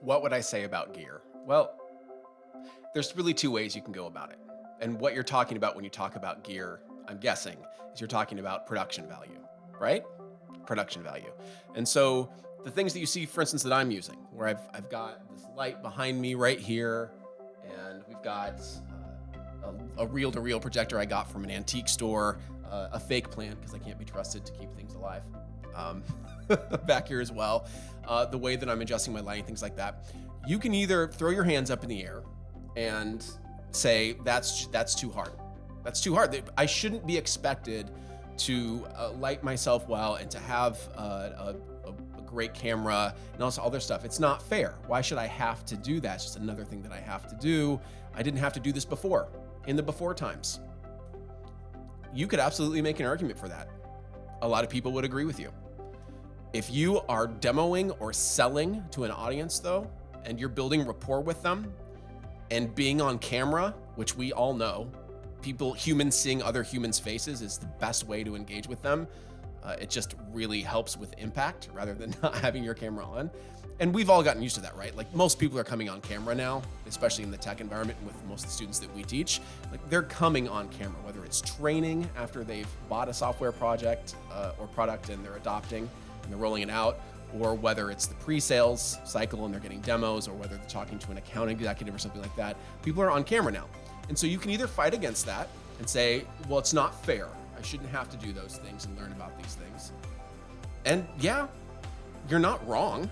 What would I say about gear? Well, there's really two ways you can go about it. And what you're talking about when you talk about gear, I'm guessing, is you're talking about production value, right? Production value. And so the things that you see, for instance, that I'm using, where I've got this light behind me right here, and we've got a reel-to-reel projector I got from an antique store, a fake plant because I can't be trusted to keep things alive. Um, Back here as well, the way that I'm adjusting my lighting, things like that. You can either throw your hands up in the air and say that's too hard. That's too hard. I shouldn't be expected to light myself well and to have a great camera and also other stuff. It's not fair. Why should I have to do that? It's just another thing that I have to do. I didn't have to do this before, in the before times. You could absolutely make an argument for that. A lot of people would agree with you. If you are demoing or selling to an audience though, and you're building rapport with them and being on camera, which we all know, humans seeing other humans' faces is the best way to engage with them. It just really helps with impact rather than not having your camera on. And we've all gotten used to that, right? Like most people are coming on camera now, especially in the tech environment and with most of the students that we teach. Like they're coming on camera, whether it's training after they've bought a software project or product and they're adopting and they're rolling it out, or whether it's the pre-sales cycle and they're getting demos, or whether they're talking to an account executive or something like that. People are on camera now. And so you can either fight against that and say, well, it's not fair. I shouldn't have to do those things and learn about these things. And yeah, you're not wrong.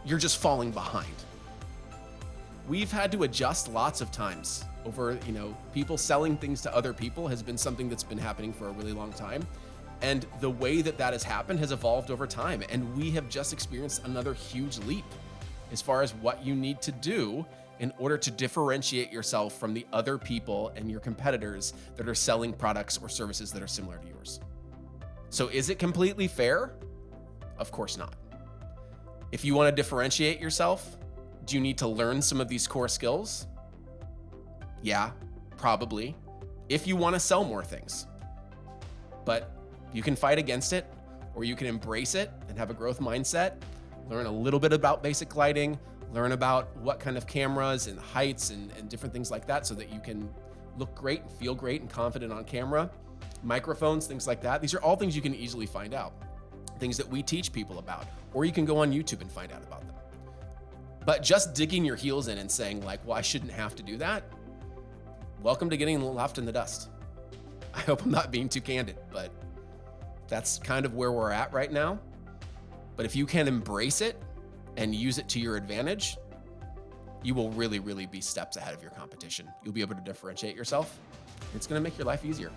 You're just falling behind. We've had to adjust lots of times over, people selling things to other people has been something that's been happening for a really long time. And the way that has happened has evolved over time. And we have just experienced another huge leap as far as what you need to do in order to differentiate yourself from the other people and your competitors that are selling products or services that are similar to yours. So is it completely fair? Of course not. If you want to differentiate yourself, do you need to learn some of these core skills? Yeah, probably. If you want to sell more things. But you can fight against it, or you can embrace it and have a growth mindset, learn a little bit about basic lighting, learn about what kind of cameras and heights and different things like that so that you can look great and feel great and confident on camera. Microphones, things like that. These are all things you can easily find out. Things that we teach people about, or you can go on YouTube and find out about them. But just digging your heels in and saying like, well, I shouldn't have to do that. Welcome to getting left in the dust. I hope I'm not being too candid, but that's kind of where we're at right now. But if you can embrace it and use it to your advantage, you will really, really be steps ahead of your competition. You'll be able to differentiate yourself. It's going to make your life easier.